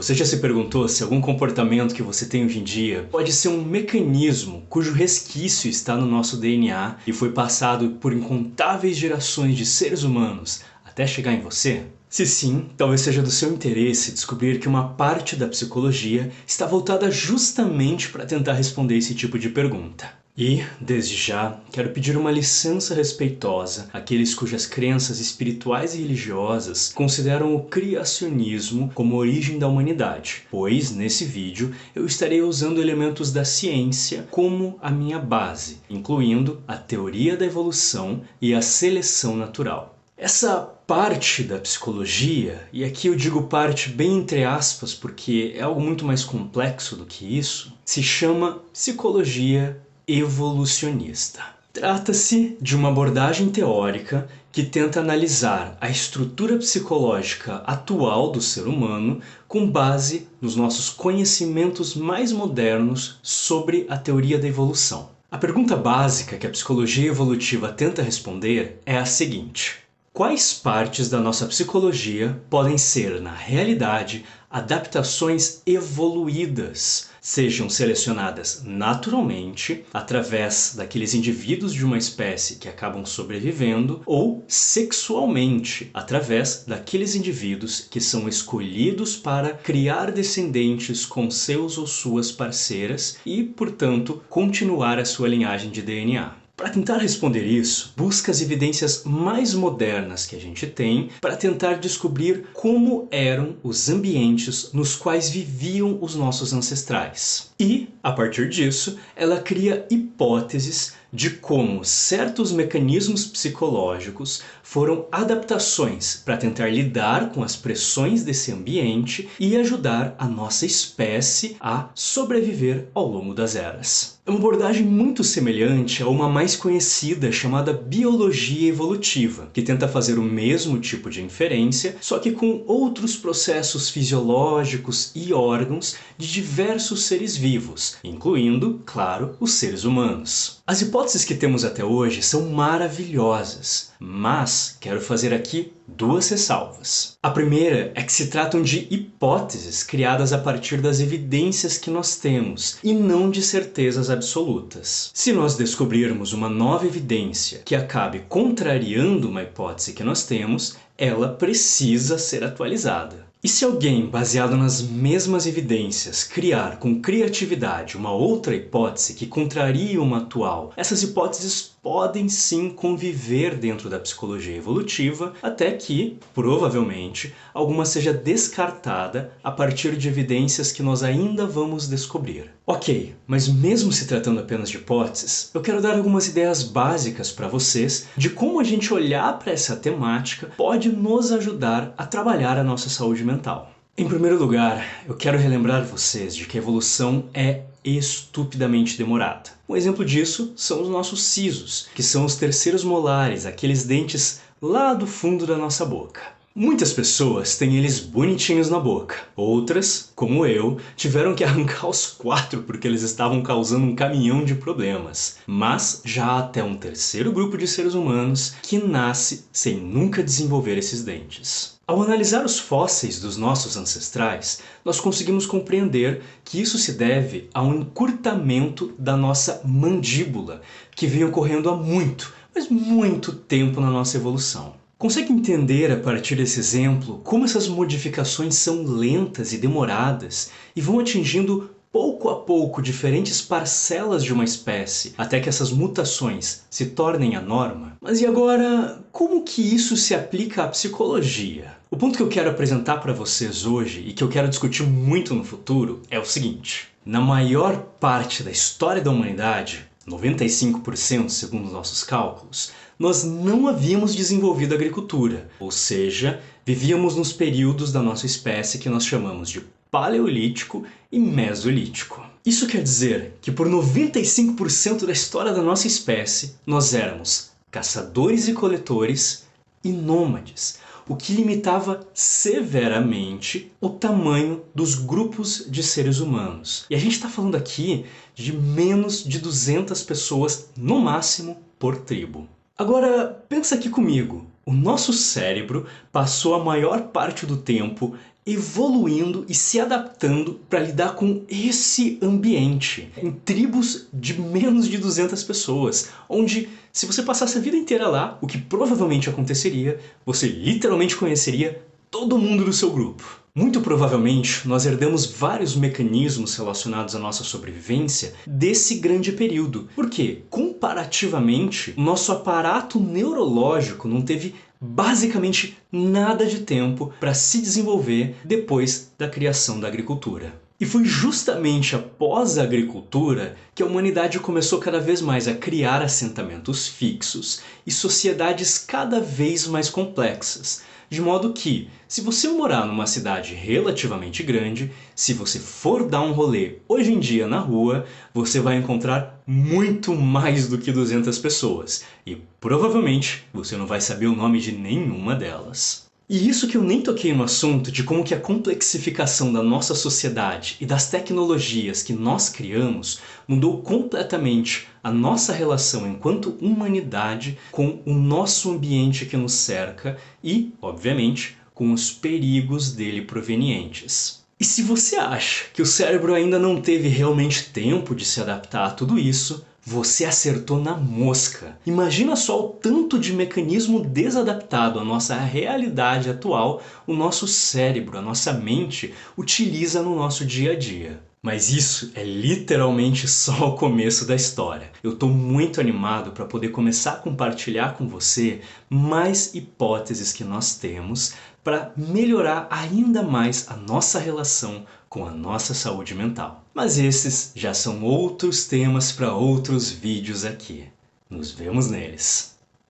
Você já se perguntou se algum comportamento que você tem hoje em dia pode ser um mecanismo cujo resquício está no nosso DNA e foi passado por incontáveis gerações de seres humanos até chegar em você? Se sim, talvez seja do seu interesse descobrir que uma parte da psicologia está voltada justamente para tentar responder esse tipo de pergunta. E, desde já, quero pedir uma licença respeitosa àqueles cujas crenças espirituais e religiosas consideram o criacionismo como origem da humanidade, pois, nesse vídeo, eu estarei usando elementos da ciência como a minha base, incluindo a teoria da evolução e a seleção natural. Essa parte da psicologia, e aqui eu digo parte bem entre aspas porque é algo muito mais complexo do que isso, se chama psicologia evolucionista. Trata-se de uma abordagem teórica que tenta analisar a estrutura psicológica atual do ser humano com base nos nossos conhecimentos mais modernos sobre a teoria da evolução. A pergunta básica que a psicologia evolutiva tenta responder é a seguinte: quais partes da nossa psicologia podem ser, na realidade, adaptações evoluídas, sejam selecionadas naturalmente, através daqueles indivíduos de uma espécie que acabam sobrevivendo, ou sexualmente, através daqueles indivíduos que são escolhidos para criar descendentes com seus ou suas parceiras e, portanto, continuar a sua linhagem de DNA. Para tentar responder isso, busca as evidências mais modernas que a gente tem para tentar descobrir como eram os ambientes nos quais viviam os nossos ancestrais. E, a partir disso, ela cria hipóteses de como certos mecanismos psicológicos foram adaptações para tentar lidar com as pressões desse ambiente e ajudar a nossa espécie a sobreviver ao longo das eras. É uma abordagem muito semelhante a uma mais conhecida chamada biologia evolutiva, que tenta fazer o mesmo tipo de inferência, só que com outros processos fisiológicos e órgãos de diversos seres vivos, incluindo, claro, os seres humanos. As hipóteses que temos até hoje são maravilhosas, mas quero fazer aqui duas ressalvas. A primeira é que se tratam de hipóteses criadas a partir das evidências que nós temos e não de certezas absolutas. Se nós descobrirmos uma nova evidência que acabe contrariando uma hipótese que nós temos, ela precisa ser atualizada. E se alguém, baseado nas mesmas evidências, criar com criatividade uma outra hipótese que contraria uma atual, essas hipóteses podem sim conviver dentro da psicologia evolutiva, até que, provavelmente, alguma seja descartada a partir de evidências que nós ainda vamos descobrir. Ok, mas mesmo se tratando apenas de hipóteses, eu quero dar algumas ideias básicas para vocês de como a gente olhar para essa temática pode nos ajudar a trabalhar a nossa saúde mental. Em primeiro lugar, eu quero relembrar vocês de que a evolução é estupidamente demorada. Um exemplo disso são os nossos sisos, que são os terceiros molares, aqueles dentes lá do fundo da nossa boca. Muitas pessoas têm eles bonitinhos na boca. Outras, como eu, tiveram que arrancar os 4 porque eles estavam causando um caminhão de problemas. Mas já há até um terceiro grupo de seres humanos que nasce sem nunca desenvolver esses dentes. Ao analisar os fósseis dos nossos ancestrais, nós conseguimos compreender que isso se deve a um encurtamento da nossa mandíbula, que vem ocorrendo há muito, mas muito tempo na nossa evolução. Consegue entender, a partir desse exemplo, como essas modificações são lentas e demoradas e vão atingindo pouco a pouco diferentes parcelas de uma espécie, até que essas mutações se tornem a norma? Mas e agora, como que isso se aplica à psicologia? O ponto que eu quero apresentar para vocês hoje e que eu quero discutir muito no futuro é o seguinte: na maior parte da história da humanidade, 95% segundo os nossos cálculos, nós não havíamos desenvolvido agricultura, ou seja, vivíamos nos períodos da nossa espécie que nós chamamos de Paleolítico e Mesolítico. Isso quer dizer que por 95% da história da nossa espécie, nós éramos caçadores e coletores e nômades, o que limitava severamente o tamanho dos grupos de seres humanos. E a gente está falando aqui de menos de 200 pessoas, no máximo, por tribo. Agora, pensa aqui comigo. O nosso cérebro passou a maior parte do tempo evoluindo e se adaptando para lidar com esse ambiente em tribos de menos de 200 pessoas, onde se você passasse a vida inteira lá, o que provavelmente aconteceria, você literalmente conheceria todo mundo do seu grupo. Muito provavelmente, nós herdamos vários mecanismos relacionados à nossa sobrevivência desse grande período, porque, comparativamente, nosso aparato neurológico não teve basicamente nada de tempo para se desenvolver depois da criação da agricultura. E foi justamente após a agricultura que a humanidade começou cada vez mais a criar assentamentos fixos e sociedades cada vez mais complexas. De modo que, se você morar numa cidade relativamente grande, se você for dar um rolê hoje em dia na rua, você vai encontrar muito mais do que 200 pessoas. E provavelmente você não vai saber o nome de nenhuma delas. E isso que eu nem toquei no assunto de como que a complexificação da nossa sociedade e das tecnologias que nós criamos mudou completamente a nossa relação enquanto humanidade com o nosso ambiente que nos cerca e, obviamente, com os perigos dele provenientes. E se você acha que o cérebro ainda não teve realmente tempo de se adaptar a tudo isso, você acertou na mosca. Imagina só o tanto de mecanismo desadaptado à nossa realidade atual o nosso cérebro, a nossa mente, utiliza no nosso dia a dia. Mas isso é literalmente só o começo da história. Eu estou muito animado para poder começar a compartilhar com você mais hipóteses que nós temos para melhorar ainda mais a nossa relação com a nossa saúde mental. Mas esses já são outros temas para outros vídeos aqui. Nos vemos neles.